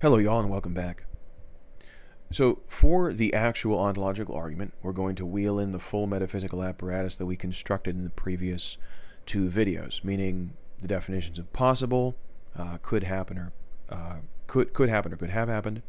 Hello, y'all, and welcome back. So, for the actual ontological argument, we're going to wheel in the full metaphysical apparatus that we constructed in the previous two videos, meaning the definitions of possible, could happen or could happen or could have happened,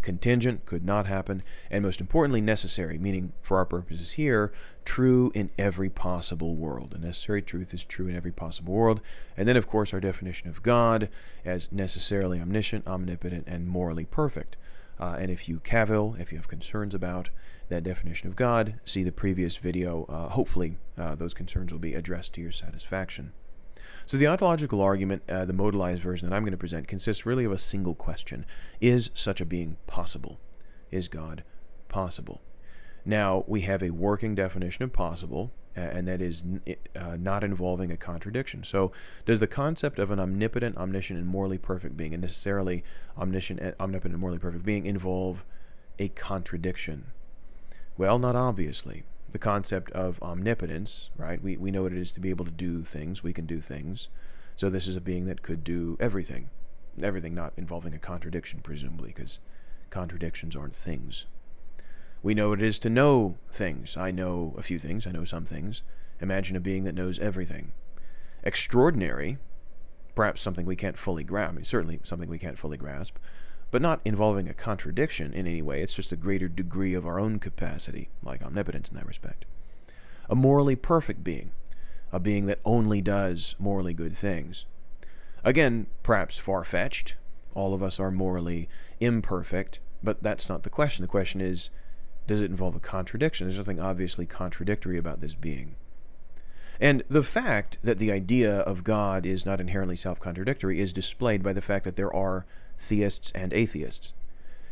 contingent, could not happen, and most importantly, necessary, meaning for our purposes here, true in every possible world. A necessary truth is true in every possible world. And then, of course, our definition of God as necessarily omniscient, omnipotent, and morally perfect. And if you cavil, if you have concerns about that definition of God, see the previous video. Hopefully, those concerns will be addressed to your satisfaction. So the ontological argument, the modalized version that I'm going to present, consists really of a single question. Is such a being possible? Is God possible? Now, we have a working definition of possible, and that is not involving a contradiction. So does the concept of an omnipotent, omniscient, and morally perfect being, and necessarily omniscient, omnipotent, and morally perfect being, involve a contradiction? Well, not obviously. The concept of omnipotence, right? We know what it is to be able to do things. We can do things. So this is a being that could do everything. Everything not involving a contradiction, presumably, because contradictions aren't things. We know what it is to know things. I know a few things. I know some things. Imagine a being that knows everything. Extraordinary, perhaps something we can't fully grasp. I mean, certainly something we can't fully grasp, but not involving a contradiction in any way. It's just a greater degree of our own capacity, like omnipotence in that respect. A morally perfect being, a being that only does morally good things. Again, perhaps far-fetched. All of us are morally imperfect, but that's not the question. The question is, does it involve a contradiction? There's nothing obviously contradictory about this being. And the fact that the idea of God is not inherently self-contradictory is displayed by the fact that there are theists and atheists.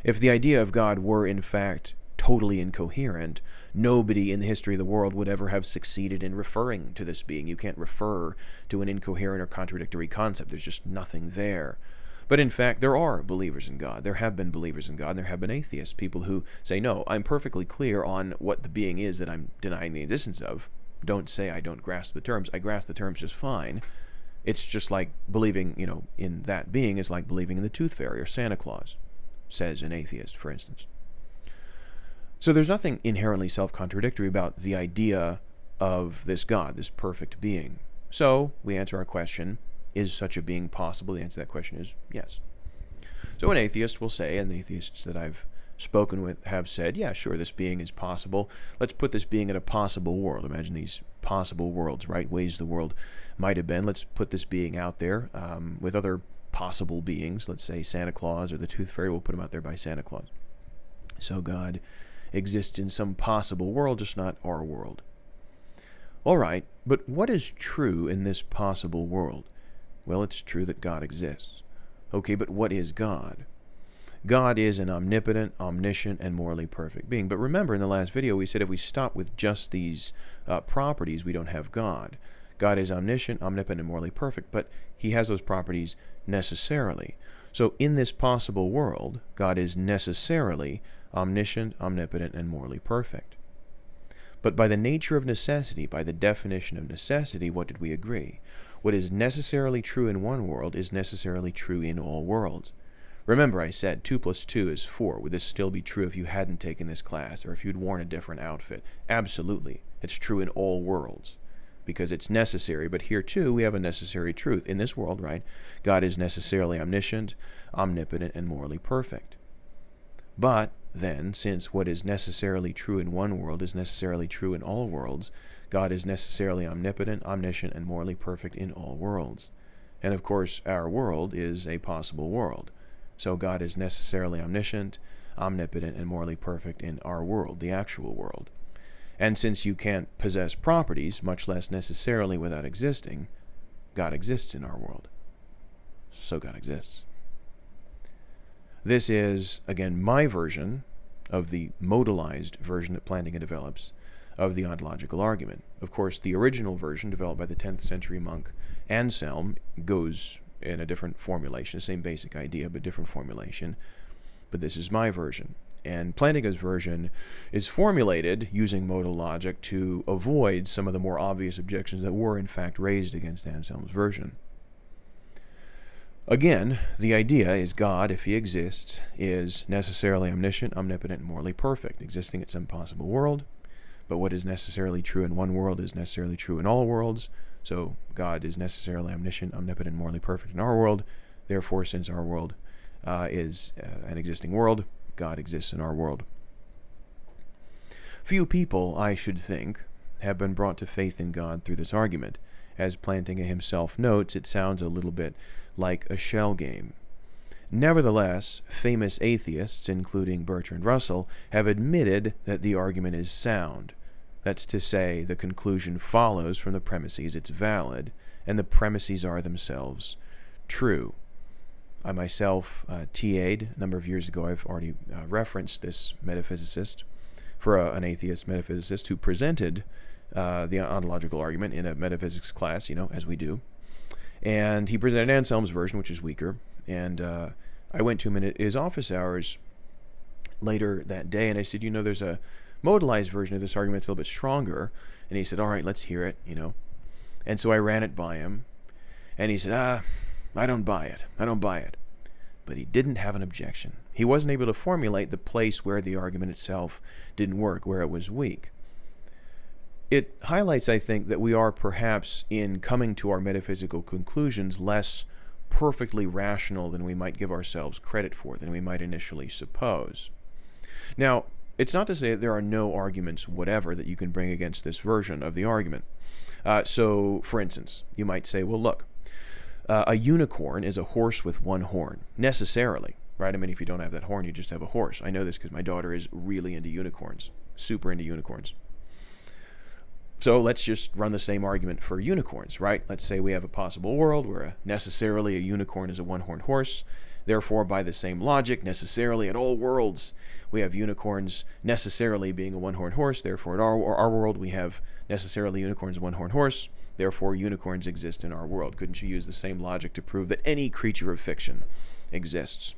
If the idea of God were in fact totally incoherent, nobody in the history of the world would ever have succeeded in referring to this being. You can't refer to an incoherent or contradictory concept. There's just nothing there. But in fact, there are believers in God. There have been believers in God, and there have been atheists, people who say, no, I'm perfectly clear on what the being is that I'm denying the existence of. Don't say I don't grasp the terms. I grasp the terms just fine. It's just like believing, in that being is like believing in the tooth fairy or Santa Claus, says an atheist, for instance. So there's nothing inherently self-contradictory about the idea of this God, this perfect being. So we answer our question, is such a being possible? The answer to that question is yes. So an atheist will say, and the atheists that I've spoken with have said, yeah, sure, this being is possible. Let's put this being in a possible world. Imagine these possible worlds, right? Ways the world might have been. Let's put this being out there with other possible beings. Let's say Santa Claus or the Tooth Fairy. We'll put him out there by Santa Claus. So God exists in some possible world, just not our world. All right, but what is true in this possible world? Well, it's true that God exists. Okay, but what is God? God is an omnipotent, omniscient, and morally perfect being. But remember, in the last video, we said if we stop with just these properties, we don't have God. God is omniscient, omnipotent, and morally perfect, but he has those properties necessarily. So in this possible world, God is necessarily omniscient, omnipotent, and morally perfect. But by the nature of necessity, by the definition of necessity, what did we agree? What is necessarily true in one world is necessarily true in all worlds. Remember, I said 2 + 2 is 4. Would this still be true if you hadn't taken this class, or if you'd worn a different outfit? Absolutely. It's true in all worlds, because it's necessary. But here, too, we have a necessary truth. In this world, right, God is necessarily omniscient, omnipotent, and morally perfect. But then, since what is necessarily true in one world is necessarily true in all worlds, God is necessarily omnipotent, omniscient, and morally perfect in all worlds. And of course, our world is a possible world. So God is necessarily omniscient, omnipotent, and morally perfect in our world, the actual world. And since you can't possess properties, much less necessarily without existing, God exists in our world. So God exists. This is, again, my version of the modalized version that Plantinga develops of the ontological argument. Of course, the original version, developed by the 10th century monk Anselm, goes in a different formulation, the same basic idea, but different formulation. But this is my version. And Plantinga's version is formulated using modal logic to avoid some of the more obvious objections that were in fact raised against Anselm's version. Again, the idea is God, if he exists, is necessarily omniscient, omnipotent, and morally perfect, existing at some possible world. But what is necessarily true in one world is necessarily true in all worlds. So God is necessarily omniscient, omnipotent, morally perfect in our world. Therefore, since our world is an existing world, God exists in our world. Few people, I should think, have been brought to faith in God through this argument. As Plantinga himself notes, it sounds a little bit like a shell game. Nevertheless, famous atheists, including Bertrand Russell, have admitted that the argument is sound. That's to say, the conclusion follows from the premises it's valid, and the premises are themselves true. I myself TA'd a number of years ago. I've already referenced this metaphysicist for an atheist metaphysicist who presented the ontological argument in a metaphysics class, as we do. And he presented Anselm's version, which is weaker. And I went to him in his office hours later that day, and I said, there's a modalized version of this argument that's a little bit stronger. And he said, all right, let's hear it, And so I ran it by him, and he said, I don't buy it. But he didn't have an objection. He wasn't able to formulate the place where the argument itself didn't work, where it was weak. It highlights, I think, that we are perhaps in coming to our metaphysical conclusions less perfectly rational than we might give ourselves credit for, than we might initially suppose. Now, it's not to say that there are no arguments whatever that you can bring against this version of the argument. So, for instance, you might say, well, look, a unicorn is a horse with one horn, necessarily, right? I mean, if you don't have that horn, you just have a horse. I know this because my daughter is really into unicorns, super into unicorns. So let's just run the same argument for unicorns, right? Let's say we have a possible world where necessarily a unicorn is a one-horned horse. Therefore, by the same logic, necessarily at all worlds, we have unicorns necessarily being a one-horned horse. Therefore, at our world, we have necessarily unicorns, a one-horned horse. Therefore, unicorns exist in our world. Couldn't you use the same logic to prove that any creature of fiction exists?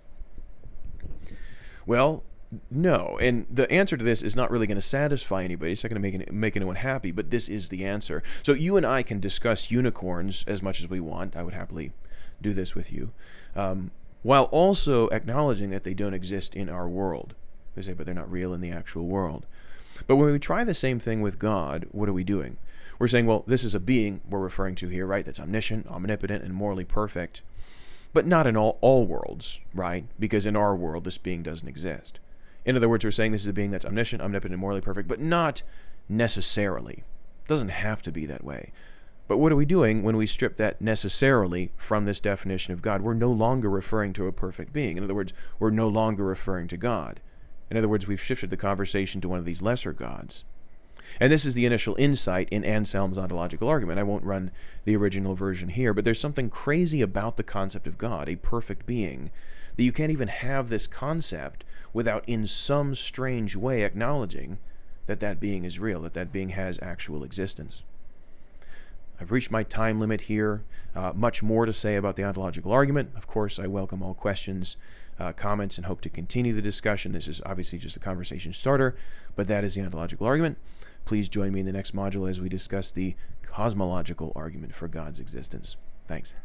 Well, no, and the answer to this is not really going to satisfy anybody. It's not going to make anyone happy, but this is the answer. So you and I can discuss unicorns as much as we want. I would happily do this with you, while also acknowledging that they don't exist in our world. They say, but they're not real in the actual world. But when we try the same thing with God, what are we doing? We're saying, well, this is a being we're referring to here, right? That's omniscient, omnipotent, and morally perfect, but not in all worlds, right? Because in our world, this being doesn't exist. In other words, we're saying this is a being that's omniscient, omnipotent, and morally perfect, but not necessarily. It doesn't have to be that way. But what are we doing when we strip that necessarily from this definition of God? We're no longer referring to a perfect being. In other words, we're no longer referring to God. In other words, we've shifted the conversation to one of these lesser gods. And this is the initial insight in Anselm's ontological argument. I won't run the original version here, but there's something crazy about the concept of God, a perfect being, that you can't even have this concept without in some strange way acknowledging that that being is real, that that being has actual existence. I've reached my time limit here. Much more to say about the ontological argument. Of course, I welcome all questions, comments, and hope to continue the discussion. This is obviously just a conversation starter, but that is the ontological argument. Please join me in the next module as we discuss the cosmological argument for God's existence. Thanks.